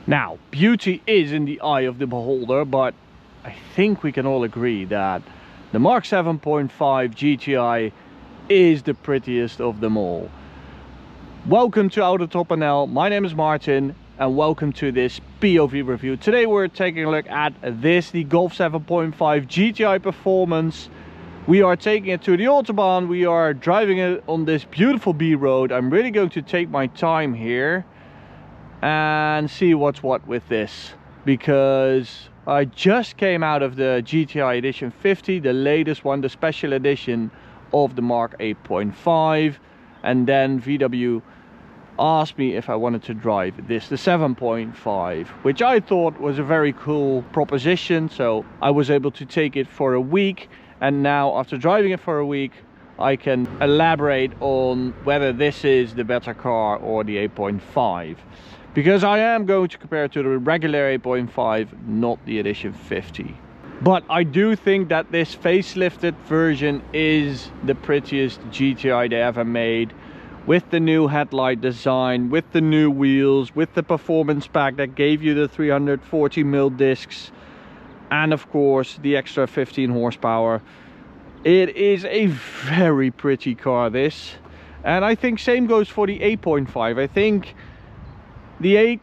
Now, beauty is in the eye of the beholder, but I think we can all agree that the Mark 7.5 GTI is the prettiest of them all. Welcome to Autobahn. My name is Martin and welcome to this POV review. Today we're taking a look at this, the Golf 7.5 GTI Performance. We are taking it to the Autobahn. We are driving it on this beautiful B road. I'm really going to take my time here and see what's what with this, because I just came out of the GTI edition 50, the latest one, the special edition of the Mark 8.5, and then VW asked me if I wanted to drive this, the 7.5, which I thought was a very cool proposition. So I was able to take it for a week, and now after driving it for a week I can elaborate on whether this is the better car or the 8.5, because I am going to compare it to the regular 8.5, not the edition 50. But I do think that this facelifted version is the prettiest GTI they ever made, with the new headlight design, with the new wheels, with the performance pack that gave you the 340mm discs, and of course the extra 15 horsepower. It is a very pretty car, this, and I think same goes for the 8.5. I think the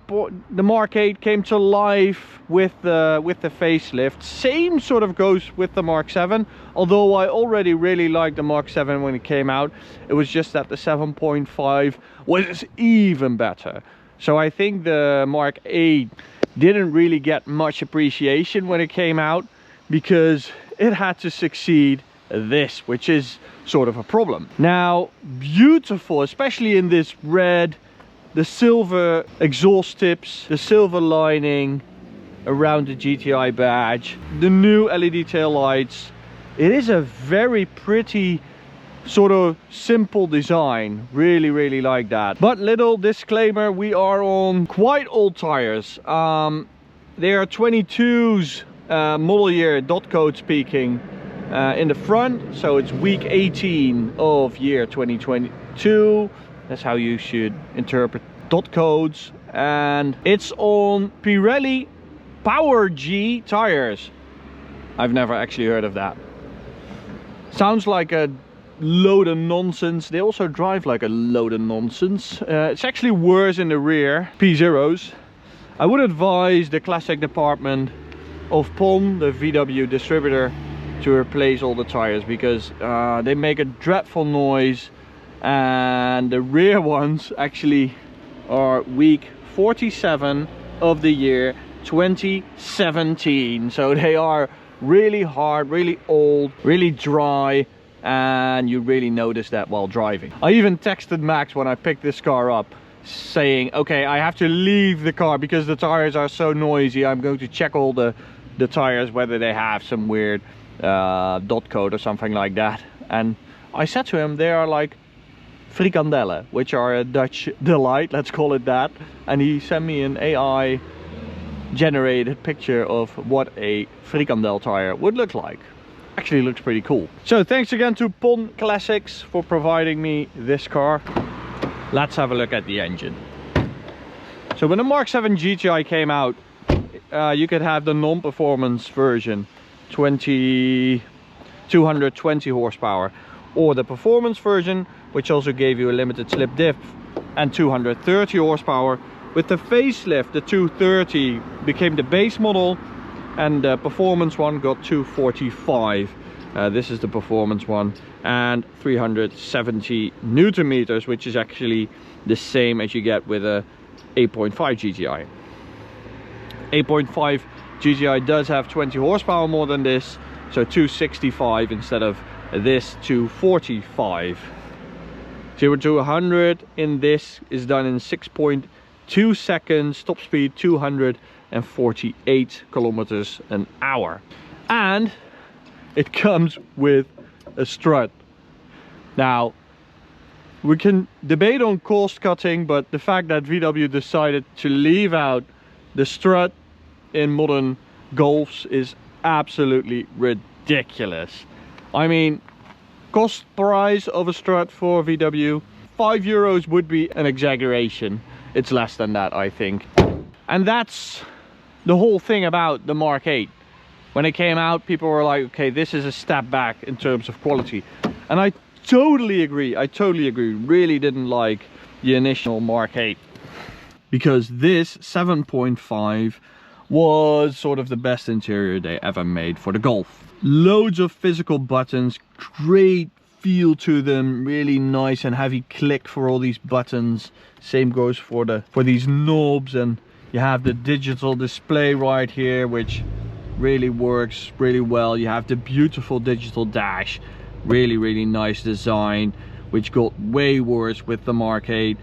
Mark 8 came to life with the facelift. Same sort of goes with the Mark 7, although I already really liked the Mark 7 when it came out. It was just that the 7.5 was even better. So I think the Mark 8 didn't really get much appreciation when it came out, because it had to succeed this, which is sort of a problem. Now, beautiful, especially in this red, the silver exhaust tips, the silver lining around the GTI badge, the new LED tail lights. It is a very pretty sort of simple design. Really like that. But little disclaimer, we are on quite old tires. They are 22's model year dot code speaking in the front, so it's week 18 of year 2022. That's how you should interpret dot codes, and it's on Pirelli Power G tires. I've never actually heard of that. Sounds like a load of nonsense. They also drive like a load of nonsense. It's actually worse in the rear, P0s. I would advise the classic department of PON, the VW distributor, to replace all the tires, because they make a dreadful noise. And the rear ones actually are week 47 of the year 2017, so they are really hard, really old, really dry, and you really notice that while driving. I even texted Max when I picked this car up saying, okay, I have to leave the car because the tires are so noisy. I'm going to check all the tires, whether they have some weird dot code or something like that. And I said to him, they are like frikandellen, which are a Dutch delight, let's call it that. And he sent me an AI generated picture of what a frikandel tire would look like. Actually looks pretty cool. So thanks again to PON Classics for providing me this car. Let's have a look at the engine. So when the Mark 7 GTI came out, you could have the non-performance version, 220 horsepower, or the performance version, which also gave you a limited slip diff and 230 horsepower. With the facelift, the 230 became the base model, and the performance one got 245. This is the performance one, and 370 Newton meters, which is actually the same as you get with a 8.5 GTI. 8.5 GTI does have 20 horsepower more than this, so 265 instead of this 245. 0 to 100 in this is done in 6.2 seconds, top speed 248 kilometers an hour, and it comes with a strut. Now, we can debate on cost cutting, but the fact that VW decided to leave out the strut in modern Golfs is absolutely ridiculous. I mean, cost price of a strut for VW, €5 would be an exaggeration. It's less than that, I think. And that's the whole thing about the Mark 8. When it came out, people were like, okay, this is a step back in terms of quality. And I totally agree. I totally agree. Really didn't like the initial Mark 8. Because this 7.5 was sort of the best interior they ever made for the Golf. Loads of physical buttons, great feel to them, really nice and heavy click for all these buttons. Same goes for these knobs, and you have the digital display right here, which really works really well. You have the beautiful digital dash, really nice design, which got way worse with the Mark 8,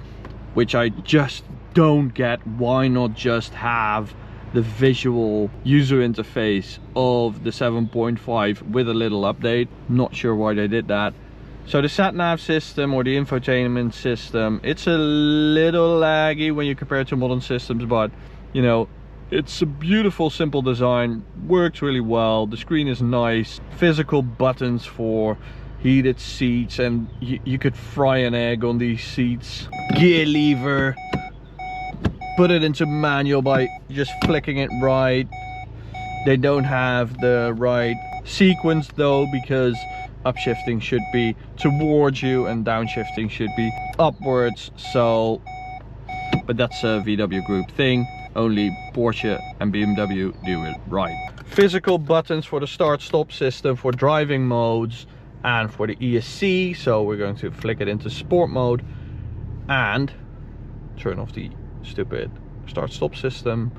which I just don't get. Why not just have the visual user interface of the 7.5 with a little update? Not sure why they did that. So the sat nav system, or the infotainment system, it's a little laggy when you compare it to modern systems, but you know, it's a beautiful, simple design, works really well. The screen is nice, physical buttons for heated seats, and you could fry an egg on these seats. Gear lever, put it into manual by just flicking it right. They don't have the right sequence though, because upshifting should be towards you and downshifting should be upwards. So, but that's a VW Group thing. Only Porsche and BMW do it right. Physical buttons for the start-stop system, for driving modes, and for the ESC. So we're going to flick it into sport mode and turn off the stupid start-stop system.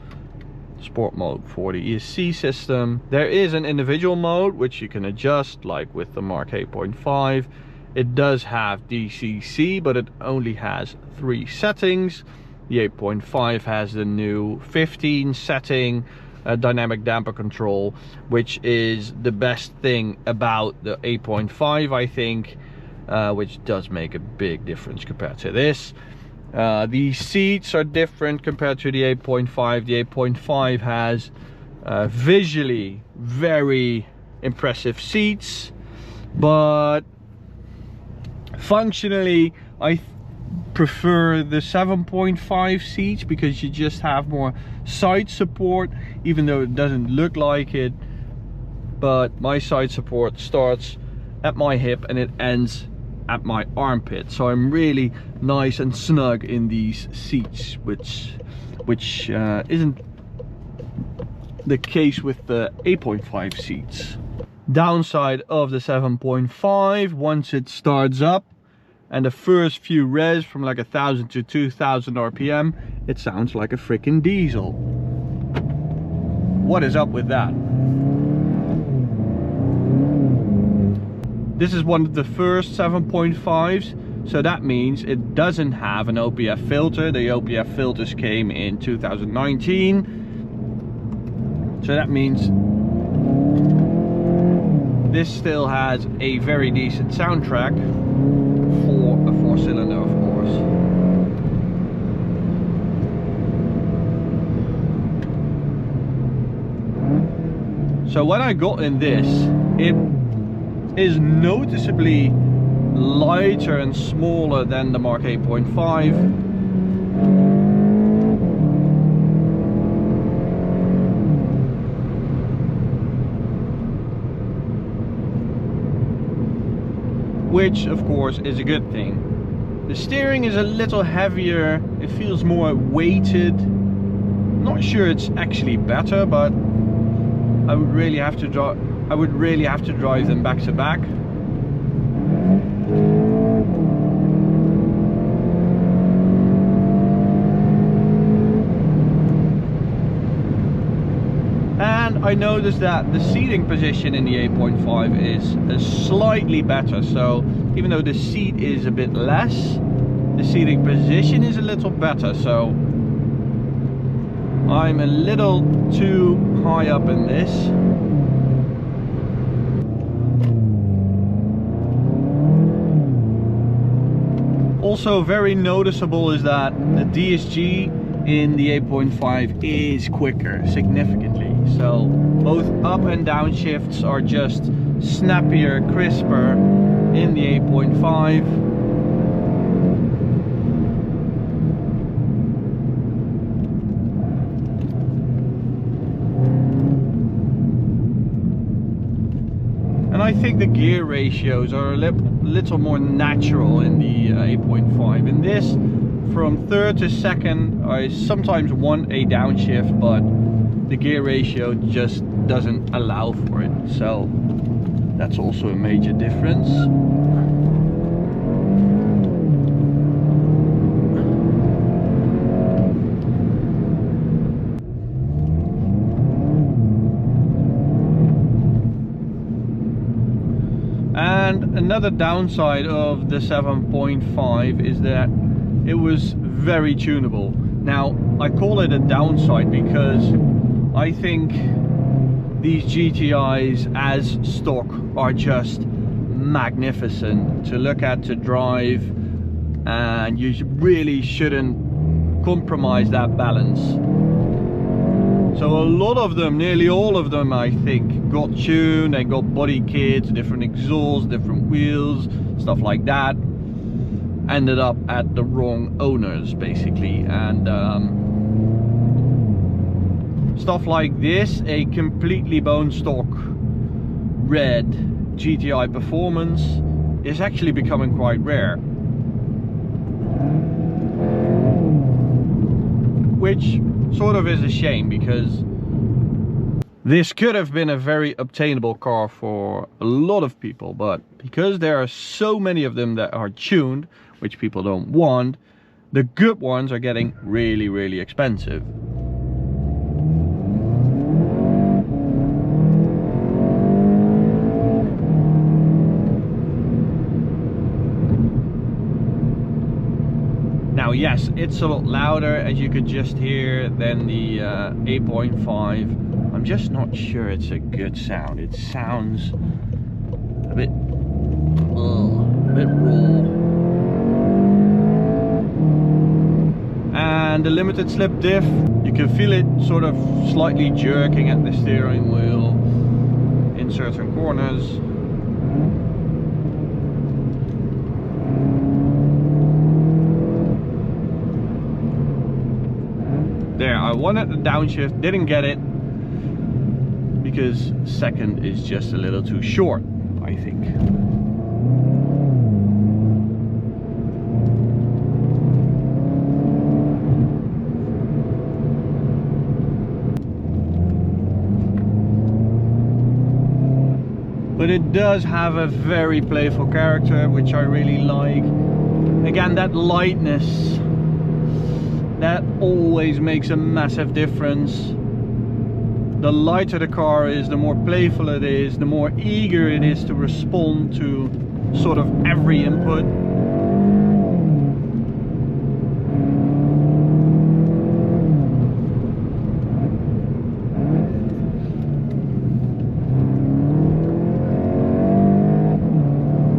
Sport mode for the ESC system. There is an individual mode which you can adjust, like with the Mark 8.5. It does have DCC, but it only has 3 settings. The 8.5 has the new 15 setting, dynamic damper control, which is the best thing about the 8.5, I think, which does make a big difference compared to this. The seats are different compared to the 8.5. The 8.5 has visually very impressive seats, but functionally I prefer the 7.5 seats, because you just have more side support, even though it doesn't look like it. But my side support starts at my hip and it ends at my armpit, so I'm really nice and snug in these seats, which isn't the case with the 8.5 seats. Downside of the 7.5, once it starts up and the first few revs from like 1000 to 2000 RPM, it sounds like a freaking diesel. What is up with that? This is one of the first 7.5s, so that means it doesn't have an OPF filter. The OPF filters came in 2019, so that means this still has a very decent soundtrack for a 4-cylinder, of course. So when I got in this, it is noticeably lighter and smaller than the Mark 8.5. Which of course is a good thing. The steering is a little heavier, it feels more weighted. Not sure it's actually better, but I would really have to drive them back to back. And I noticed that the seating position in the 8.5 is slightly better. So even though the seat is a bit less, the seating position is a little better. So I'm a little too high up in this. Also very noticeable is that the DSG in the 8.5 is quicker, significantly. So both up and down shifts are just snappier, crisper in the 8.5. I think the gear ratios are a little more natural in the 8.5. In this, from third to second, I sometimes want a downshift, but the gear ratio just doesn't allow for it. So that's also a major difference. And another downside of the 7.5 is that it was very tunable. Now, I call it a downside because I think these GTIs as stock are just magnificent to look at, to drive, and you really shouldn't compromise that balance. So a lot of them, nearly all of them, I think, got tuned and got body kits, different exhausts, different wheels, stuff like that. Ended up at the wrong owners, basically. And stuff like this, a completely bone stock red GTI performance, is actually becoming quite rare. Which sort of is a shame, because this could have been a very obtainable car for a lot of people, but because there are so many of them that are tuned, which people don't want, the good ones are getting really, really expensive. Now, yes, it's a lot louder, as you could just hear, than the 8.5. I'm just not sure it's a good sound. It sounds a bit raw. And the limited slip diff, you can feel it sort of slightly jerking at the steering wheel in certain corners. There, I wanted the downshift, didn't get it, because second is just a little too short, I think. But it does have a very playful character, which I really like. Again, that lightness, that always makes a massive difference. The lighter the car is, the more playful it is, the more eager it is to respond to sort of every input.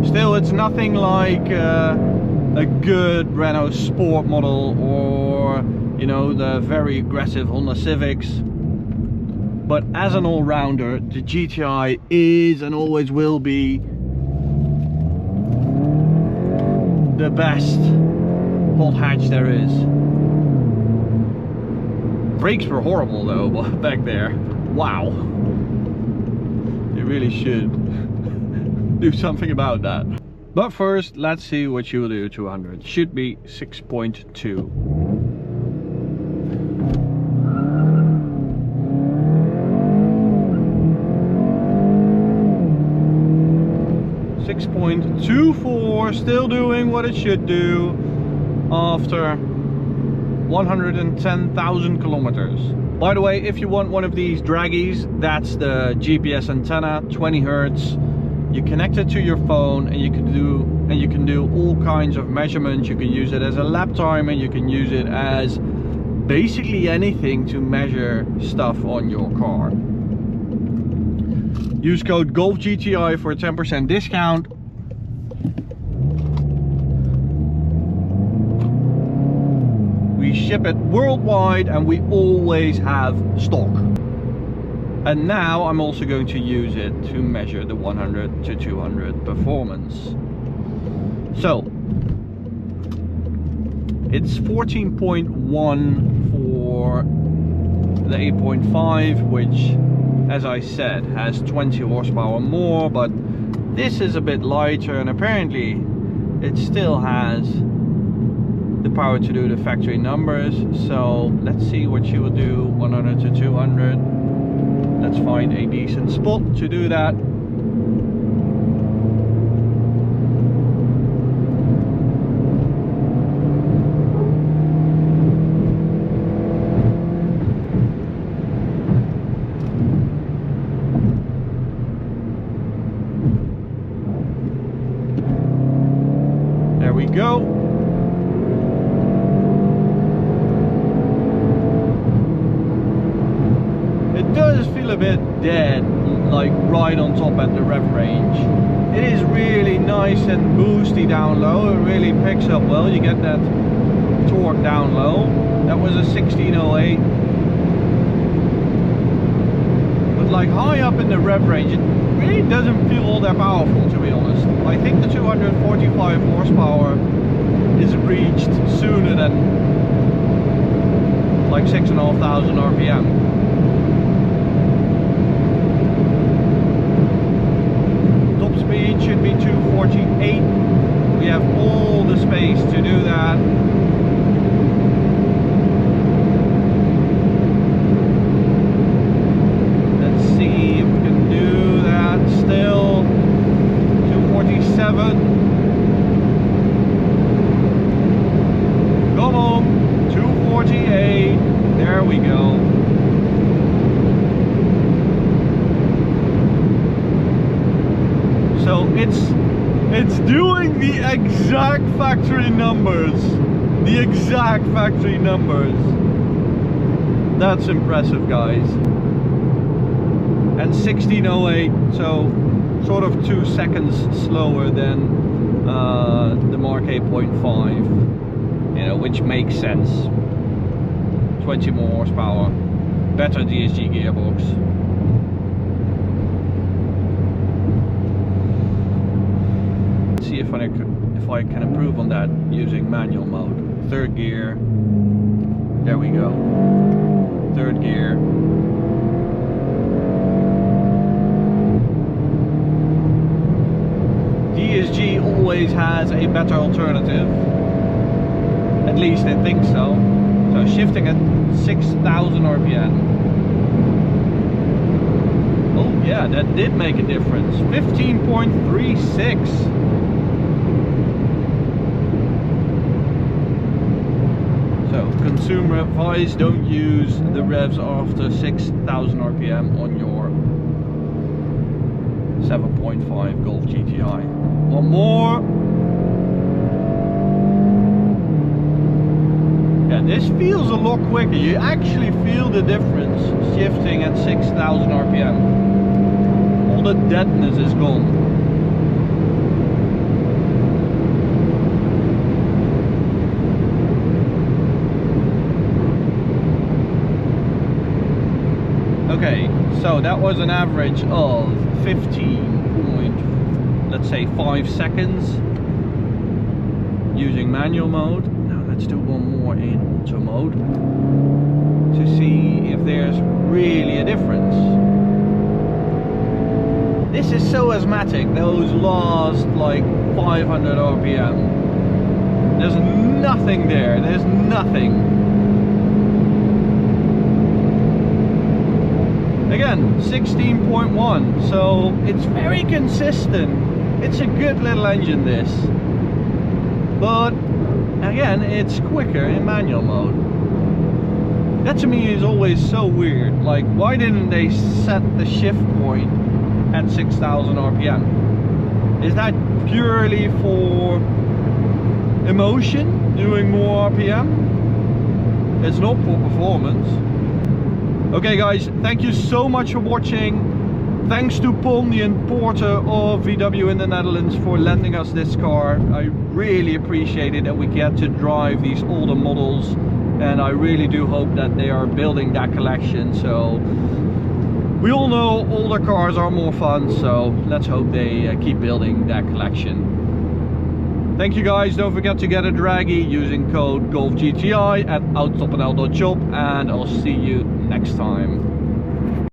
Still, it's nothing like a good Renault Sport model, or, you know, the very aggressive Honda Civics. But as an all-rounder, the GTI is and always will be the best hot hatch there is. Brakes were horrible though back there. Wow. They really should do something about that. But first, let's see what you will do 200. Should be 6.2. 6.24, still doing what it should do after 110,000 kilometers. By the way, if you want one of these Dragys, that's the GPS antenna, 20 Hertz. You connect it to your phone and you can do all kinds of measurements. You can use it as a lap timer, you can use it as basically anything to measure stuff on your car. Use code GOLFGTI for a 10% discount. We ship it worldwide and we always have stock. And now I'm also going to use it to measure the 100 to 200 performance. So it's 14.1 for the 8.5, which, as I said, has 20 horsepower more, but This is a bit lighter, and apparently it still has the power to do the factory numbers. So let's see what she will do. 100 to 200. Let's find a decent spot to do that. There we go. It does feel a bit dead, like right on top at the rev range. It is really nice and boosty down low. It really picks up well. You get that torque down low. That was a 1608. But like high up in the rev range, it really doesn't feel all that powerful, to be honest. I think the 245 horsepower is reached sooner than like 6,500 RPM. Speed should be 248. We have all the space to do that. Let's see if we can do that still. 247. Come on. 248. There we go. So it's doing the exact factory numbers. The exact factory numbers. That's impressive, guys. And 1608, so sort of 2 seconds slower than the Mark 8.5, you know, which makes sense. 20 more horsepower, better DSG gearbox. See if I can improve on that using manual mode. Third gear. There we go. Third gear. DSG always has a better alternative. At least I think so. So shifting at 6,000 RPM. Oh yeah, that did make a difference. 15.36. So consumer advice, don't use the revs after 6,000 RPM on your 7.5 Golf GTI. One more. Yeah, this feels a lot quicker. You actually feel the difference shifting at 6,000 RPM. All the deadness is gone. Okay, so that was an average of 15.5 seconds using manual mode. Now let's do one more in auto mode to see if there's really a difference. This is so asthmatic, those last like 500 RPM. There's nothing there, there's nothing. Again, 16.1, so it's very consistent. It's a good little engine, this. But again, it's quicker in manual mode. That to me is always so weird. Like, why didn't they set the shift point at 6,000 RPM? Is that purely for emotion, doing more RPM? It's not for performance. Okay guys, thank you so much for watching. Thanks to Pon, the importer of VW in the Netherlands, for lending us this car. I really appreciate it that we get to drive these older models, and I really do hope that they are building that collection. So we all know older cars are more fun, so let's hope they keep building that collection. Thank you guys. Don't forget to get a Dragy using code GolfGTI at autobahn.shop, and I'll see you next time.